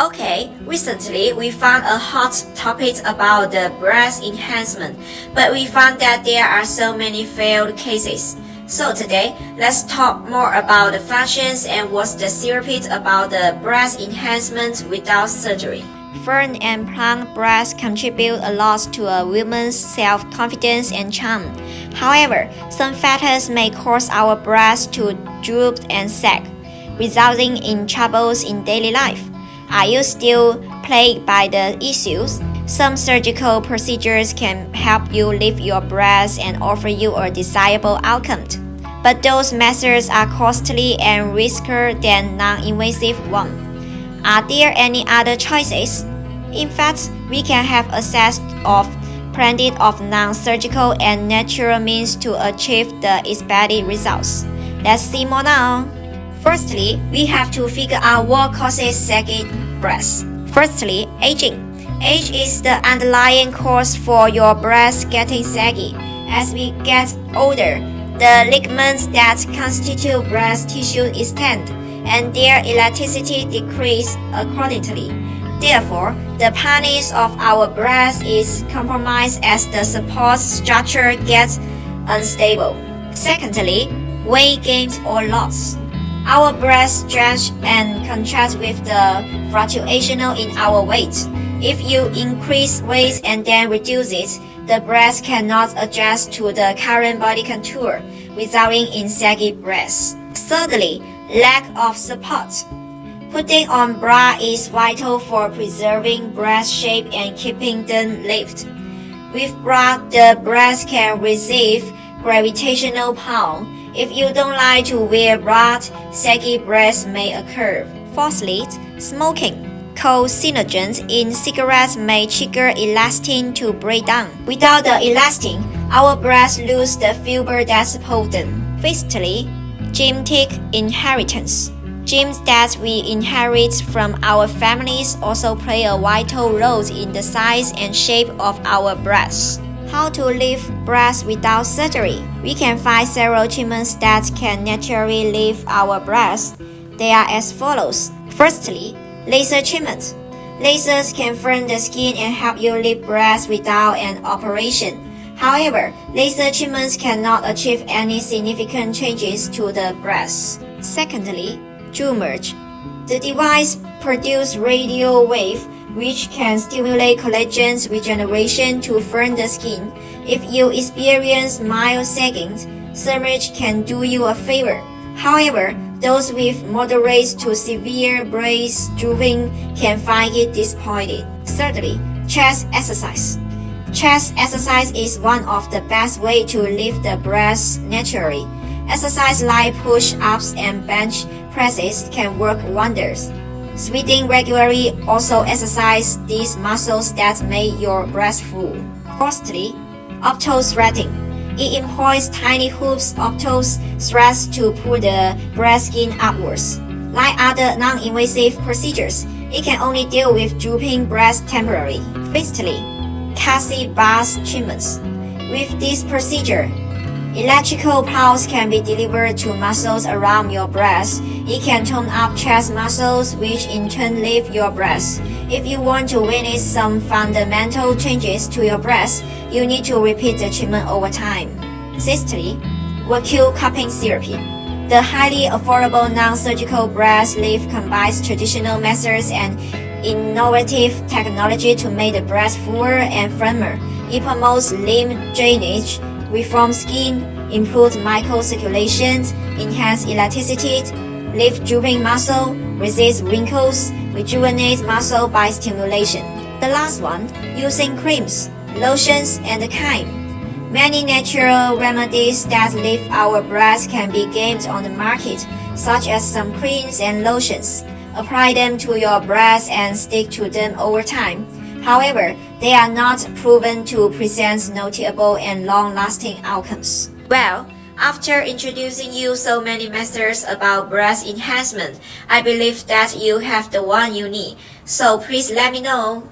Okay, recently we found a hot topic about the breast enhancement, but we found that there are so many failed cases. So today, let's talk more about the functions and what's the secret about the breast enhancement without surgery. Firm and plump breasts contribute a lot to a woman's self-confidence and charm. However, some factors may cause our breasts to droop and sag, resulting in troubles in daily life. Are you still plagued by the issues? Some surgical procedures can help you lift your breasts and offer you a desirable outcome. But those measures are costly and riskier than non-invasive ones. Are there any other choices? In fact, we can have access of plenty of non-surgical and natural means to achieve the expected results. Let's see more now. Firstly, we have to figure out what causes saggy breasts. Firstly, aging. Age is the underlying cause for your breasts getting saggy. As we get older, the ligaments that constitute breast tissue extend, and their elasticity decreases accordingly. Therefore, the punness of our breast is compromised as the support structure gets unstable. Secondly, weight gain or loss. Our breasts stretch and contract with the fluctuation in our weight. If you increase weight and then reduce it, the breast cannot adjust to the current body contour, resulting in saggy breasts. Thirdly, lack of support. Putting on bra is vital for preserving breast shape and keeping them lifted. With bra, the breast can receive gravitational pull. If you don't like to wear bra, saggy breasts may occur. Fourthly, smoking. Carcinogens in cigarettes may trigger elastin to break down. Without the elastin, our breasts lose the fiber that support them. Fifthly, genetic inheritance. Genes that we inherit from our families also play a vital role in the size and shape of our breasts. How to lift breasts without surgery? We can find several treatments that can naturally lift our breasts. They are as follows. Firstly, laser treatment. Lasers can firm the skin and help you lift breasts without an operation. However, laser treatments cannot achieve any significant changes to the breasts. Secondly, Jewel merge. The device produces radio wave which can stimulate collagen's regeneration to firm the skin. If you experience mild sagging, submerge can do you a favor. However, those with moderate to severe breast drooping can find it disappointing. Thirdly, chest exercise. Chest exercise is one of the best ways to lift the breasts naturally. Exercise like push-ups and bench presses can work wonders. Sweating regularly also exercise these muscles that make your breast full. Fourthly, opto threading. It employs tiny hoops opto threads to pull the breast skin upwards. Like other non-invasive procedures, it can only deal with drooping breasts temporarily. Fifthly, Cassie bath treatments. With this procedure, electrical pulse can be delivered to muscles around your breast. It can tone up chest muscles, which in turn lift your breast. If you want to witness some fundamental changes to your breast, you need to repeat the treatment over time. Sixthly, vacuum cupping therapy. The highly affordable non-surgical breast lift combines traditional methods and innovative technology to make the breast fuller and firmer. It promotes lymph drainage, reforms skin, improves microcirculation, enhances elasticity, lifts drooping muscle, resists wrinkles, rejuvenates muscle by stimulation. The last one, using creams, lotions, and chyme. Many natural remedies that lift our breasts can be gained on the market, such as some creams and lotions. Apply them to your breasts and stick to them over time. However, they are not proven to present notable and long-lasting outcomes. Well, after introducing you so many methods about breast enhancement, I believe that you have the one you need. So please let me know.